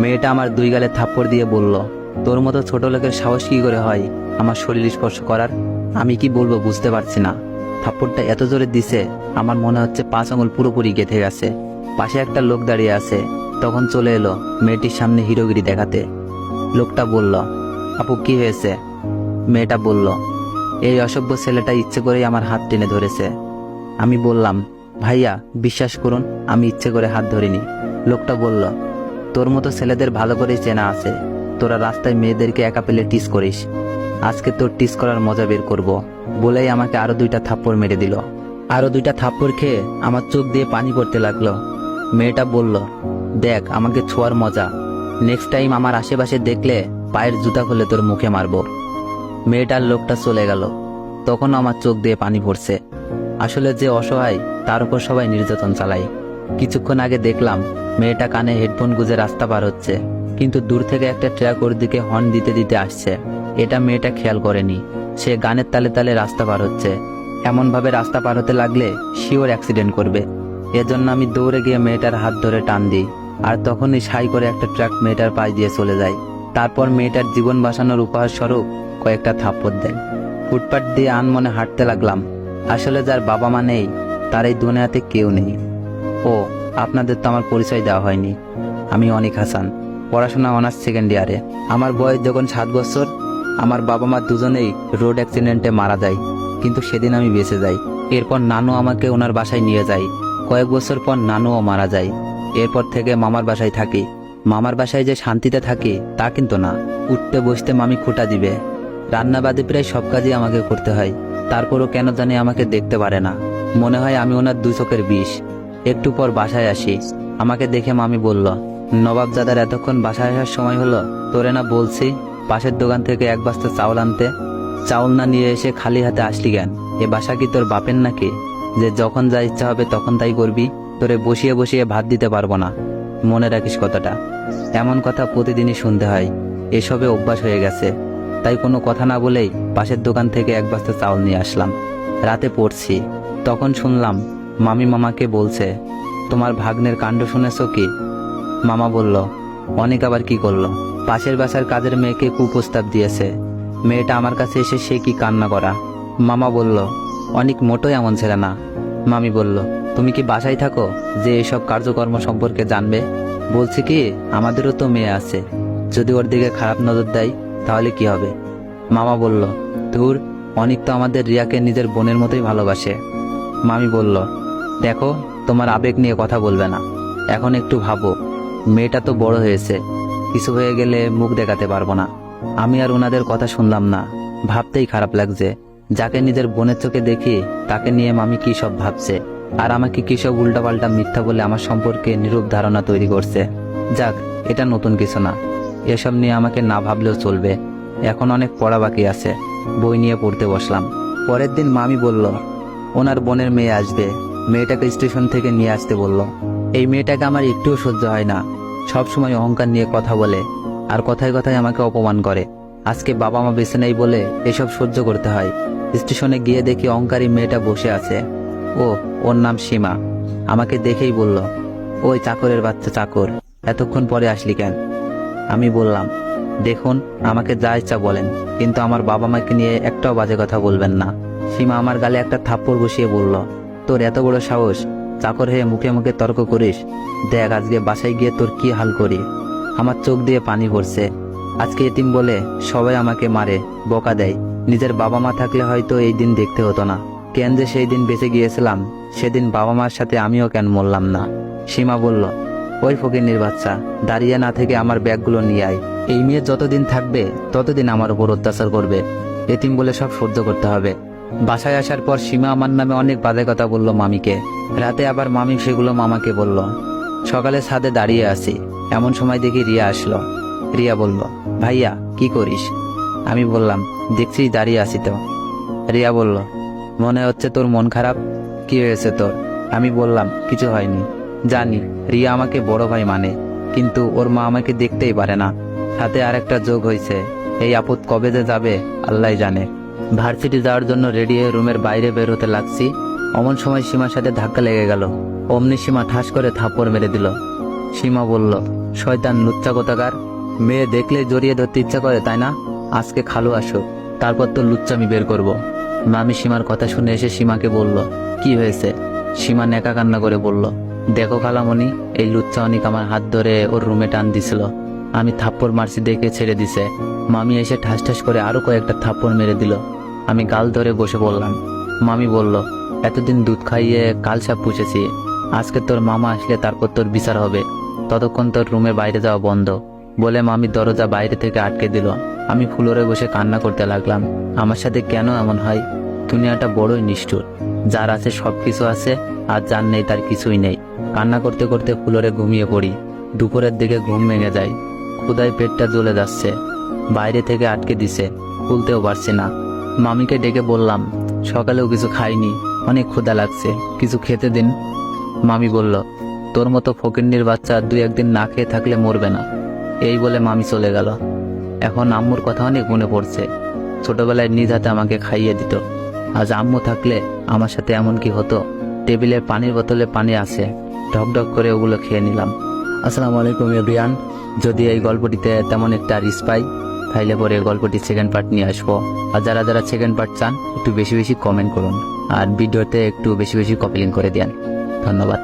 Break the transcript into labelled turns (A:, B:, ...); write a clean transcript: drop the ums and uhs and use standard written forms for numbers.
A: মেয়েটা আমার দুই গালে থাপ্পড় দিয়ে বলল, তোর মতো ছোট লোকের সাহস কি করে হয় আমার শরীর স্পর্শ করার? আমি কি বলবো বুঝতে পারছি না। থাপ্পড়টা এত জোরে দিছে আমার মনে হচ্ছে 5 আঙুল পুরোপুরি গেঁথে গেছে। পাশে একটা লোক দাঁড়িয়ে আছে, তখন চলে এলো মেয়েটির সামনে হিরোগিরি দেখাতে। লোকটা বলল, আপু কি হয়েছে? মেয়েটা বলল, এই অসভ্য ছেলেটা ইচ্ছে করেই আমার হাত টেনে ধরেছে। আমি বললাম, ভাইয়া বিশ্বাস করুন আমি ইচ্ছে করে হাত ধরিনি। লোকটা বলল, তোর মতো ছেলেদের ভালো করেই চেনা আছে, তোরা রাস্তায় মেয়েদেরকে একা পেলে টিস করিস, আজকে তোর টিস করার মজা বের করব। বলেই আমাকে আরো 2টা থাপ্পড় মেরে দিল। আরো 2টা থাপ্পড় খেয়ে আমার চোখ দিয়ে পানি পড়তে লাগলো। মেয়েটা বলল, দেখ আমাকে ছোঁয়ার মজা, নেক্সট টাইম আমার আশেপাশে দেখলে পায়ের জুতা খুলে তোর মুখে মারবো। মেয়েটার লোকটা চলে গেল। তখন আমার চোখ দিয়ে পানি পড়ছে। আসলে যে অসহায় তার উপর সবাই নির্যাতন চালায়। কিছুক্ষণ আগে দেখলাম মেয়েটা কানে হেডফোন গুঁজে রাস্তা পার হচ্ছে, কিন্তু দূর থেকে একটা ট্রাক ওর দিকে হর্ন দিতে দিতে আসছে। এটা মেয়েটা খেয়াল করেনি। সে গানের তালে তালে রাস্তা পার হচ্ছে। এমনভাবে রাস্তা পার হতে লাগলে শিওর অ্যাক্সিডেন্ট করবে। এজন্য আমি দৌড়ে গিয়ে মেয়েটার হাত ধরে টান দিই, আর তখনই সাই করে একটা ট্রাক মেয়েটার পাশ দিয়ে চলে যায়। তারপর মেয়েটার জীবন বাঁচানোর উপহার স্বরূপ কয়েকটা থাপ্পড় দেয়। ফুটপাত দিয়ে আনমনে হাঁটতে লাগলাম। আসলে যার বাবা মা নেই তার এই দুনিয়াতে কেউ নেই। ও, আপনাদের তো আমার পরিচয় দেওয়া হয়নি। আমি অনিক হাসান, পড়াশোনা অনার্স সেকেন্ড ইয়ারে। আমার বয়স যখন 7 বছর, আমার বাবা মা দুজনেই রোড অ্যাক্সিডেন্টে মারা যায়, কিন্তু সেদিন আমি বেঁচে যাই। এরপর নানু আমাকে ওনার বাসায় নিয়ে যায়। কয়েক বছর পর নানুও মারা যায়। এরপর থেকে মামার বাসায় থাকি। মামার বাসায় যে শান্তিতে থাকি তা কিন্তু না। উঠতে বসতে মামি খুঁটা দিবে, রান্নাবাদে প্রায় সব কাজই আমাকে করতে হয়। তারপরও কেন জানি আমাকে দেখতে পারে না। মনে হয় আমি ওনার 2 চোখের বিষ। একটু পর বাসায় আসি। আমাকে দেখে মামি বলল, নবাবজাদার এতক্ষণ বাসায় আসার সময় হলো? তোরে না বলছি পাশের দোকান থেকে 1 বস্তা চাউল আনতে? চাউল না নিয়ে এসে খালি হাতে আসলি কেন? এ বাসা কি তোর বাপের নাকি যে যখন যা ইচ্ছা হবে তখন তাই করবি? তোরে বসিয়ে বসিয়ে ভাত দিতে পারবো না, মনে রাখিস কথাটা। এমন কথা প্রতিদিনই শুনতে হয়। এসবে অভ্যাস হয়ে গেছে। তাই কোনো কথা না বলেই পাশের দোকান থেকে 1 বস্তা চাউল নিয়ে আসলাম। রাতে পড়ছি, তখন শুনলাম মামি মামাকে বলছে, তোমার ভাগ্নের কাণ্ড শুনেছো কি? মামা বলল, অনেক আবার কি করলো? পাশের বাসার কাজের মেয়েকে কুপ্রস্তাব দিয়েছে। মেয়েটা আমার কাছে এসে সে কি কান্না করা। মামা বলল, অনেক মোটোই এমন ছেলে না। মামি বলল, তুমি কি বাসায় থাকো যে এসব কার্যকর্ম সম্পর্কে জানবে? বলছি কি, আমাদেরও তো মেয়ে আছে, যদি ওর দিকে খারাপ নজর দেয় তাহলে কি হবে? মামা বলল, ধুর, অনেক তো আমাদের রিয়াকে নিজের বোনের মতোই ভালোবাসে। মামি বলল, দেখো তোমার আবেগ নিয়ে কথা বলবে না, এখন একটু ভাবো। মেয়েটা তো বড় হয়েছে, কিছু হয়ে গেলে মুখ দেখাতে পারবো না। আমি আর ওনাদের কথা শুনলাম না। ভাবতেই খারাপ লাগছে, যাকে নিজের বোনের চোখে দেখি তাকে নিয়ে মামি কি সব ভাবছে, আর আমাকে কি সব উল্টাপাল্টা মিথ্যা বলে আমার সম্পর্কে নিরূপ ধারণা তৈরি করছে। যাক, এটা নতুন কিছু না, এসব নিয়ে আমাকে না ভাবলেও চলবে। এখন অনেক পড়া বাকি আছে, বই নিয়ে পড়তে বসলাম। পরের দিন মামি বলল, ওনার বোনের মেয়ে আসবে, মেয়েটাকে স্টেশন থেকে নিয়ে আসতে বলল। এই মেয়েটাকে আমার একটুও সহ্য হয় না। সব সময় অহংকার নিয়ে কথা বলে, আর কথায় কথায় আমাকে অপমান করে। আজকে বাবা মা বেঁচে নেই বলে এসব সহ্য করতে হয়। স্টেশনে গিয়ে দেখি অহংকারী মেয়েটা বসে আছে। ওর নাম সীমা। আমাকে দেখেই বলল, ওই চাকরের বাচ্চা চাকর, এতক্ষণ পরে আসলি কেন? আমি বললাম, দেখুন আমাকে যা ইচ্ছা বলেন, কিন্তু আমার বাবা মাকে নিয়ে একটাও বাজে কথা বলবেন না। সীমা আমার গালে একটা থাপ্পড় বসিয়ে বলল, তোর এত বড় সাহস, চাকর হয়ে মুখে মুখে তর্ক করিস? দেখ আজকে বাসায় গিয়ে তোর কি হাল করি। আমার চোখ দিয়ে পানি পড়ছে। আজকে এতিম বলে সবাই আমাকে মারে, বকা দেয়। নিজের বাবা মা থাকলে হয়তো এই দিন দেখতে হতো না। কেন যে সেই দিন বেঁচে গিয়েছিলাম, সেদিন বাবা মার সাথে আমিও কেন মরলাম না? সীমা বলল, ওই ফকিন্নির বাচ্চা, দাঁড়িয়ে না থেকে আমার ব্যাগগুলো নিয়ে আয়। এই মেয়ে যতদিন থাকবে ততদিন আমার উপর অত্যাচার করবে। এতিম বলে সব সহ্য করতে হবে। বাসায় আসার পর সীমা আমার নামে অনেক বাজে কথা বলল মামিকে। রাতে আবার মামি সেগুলো মামাকে বলল। সকালে ছাদে দাঁড়িয়ে আছি, এমন সময় দেখি রিয়া আসলো। রিয়া বলল, ভাইয়া কি করিস? আমি বললাম, দেখছিস দাঁড়িয়ে আছি তো। রিয়া বলল, মনে হচ্ছে তোর মন খারাপ, কি হয়েছে তোর? আমি বললাম, কিছু হয়নি। জানি রিয়া আমাকে বড় ভাই মানে, কিন্তু ওর মা আমাকে দেখতেই পারে না। সাথে আর একটা যোগ হয়েছে, এই আপদ কবে যে যাবে আল্লাহ জানে। ভার্সিটি যাওয়ার জন্য রেডি হয়ে রুমের বাইরে বের হতে লাগছি, অমন সময় সীমার সাথে ধাক্কা লেগে গেল। অমনি সীমা ঠাস করে থাপ্পড় মেরে দিল। সীমা বলল, শয়তান লুচ্চা কোথাকার, মেয়ে দেখলে জড়িয়ে ধরতে ইচ্ছা করে তাই না? আজকে খালু আসো, তারপর তো লুচ্চামি বের করব। মামি সীমার কথা শুনে এসে সীমাকে বলল, কি হয়েছে? সীমা নেকা কান্না করে বলল, দেখো খালামণি, এই লুচ্চা অনেক আমার হাত ধরে ওর রুমে টান দিছিল। আমি থাপ্পড় মারছি দেখে ছেড়ে দিছে। মামি এসে ঠাস ঠাস করে আরো কয়েকটা থাপ্পড় মেরে দিল। আমি গাল ধরে বসে পড়লাম। মামি বলল, এতদিন দুধ খাইয়ে কালসাপ পুষেছি, আজকে তোর মামা আসলে তারপর তোর বিচার হবে, ততক্ষণ তোর রুমে বাইরে যাওয়া বন্ধ, বলে মামি দরজা বাইরে থেকে আটকে দিল। আমি ফ্লোরে বসে কান্না করতে লাগলাম। আমার সাথে কেন এমন হয়? দুনিয়াটা বড়ই নিষ্ঠুর, যার আছে সবকিছু আছে আর যার নেই তার কিছুই নেই। কান্না করতে করতে ফ্লোরে ঘুমিয়ে পড়ি। দুপুরের দিকে ঘুম ভেঙে যায়। ক্ষুধায় পেটটা জ্বলে যাচ্ছে, বাইরে থেকে আটকে দিছে, খুলতেও পারছি না। মামিকে ডেকে বললাম, সকালেও কিছু খাইনি, অনেক ক্ষুধা লাগছে, কিছু খেতে দিন। মামি বলল, তোর মতো ফকিন্নির বাচ্চা 2-1 দিন না খেয়ে থাকলে মরবে না। এই বলে মামি চলে গেল। এখন আম্মুর কথা অনেক মনে পড়ছে। ছোটবেলায় নিজ হাতে আমাকে খাইয়ে দিত। আজ আম্মু থাকলে আমার সাথে এমন কি হতো? টেবিলের পানির বোতলে পানি আছে, ঢক ঢক করে ওগুলো খেয়ে নিলাম। আসসালামু আলাইকুম এভরিওয়ান। যদি এই গল্পটিতে তেমন একটা রিস পাই, তাইলে পরে গল্পটি সেকেন্ড পার্ট নিয়ে আসবো। আর যারা যারা সেকেন্ড পার্ট চান, একটু বেশি বেশি কমেন্ট করুন আর ভিডিওতে একটু বেশি বেশি কপি লিঙ্ক করে দেন। ধন্যবাদ।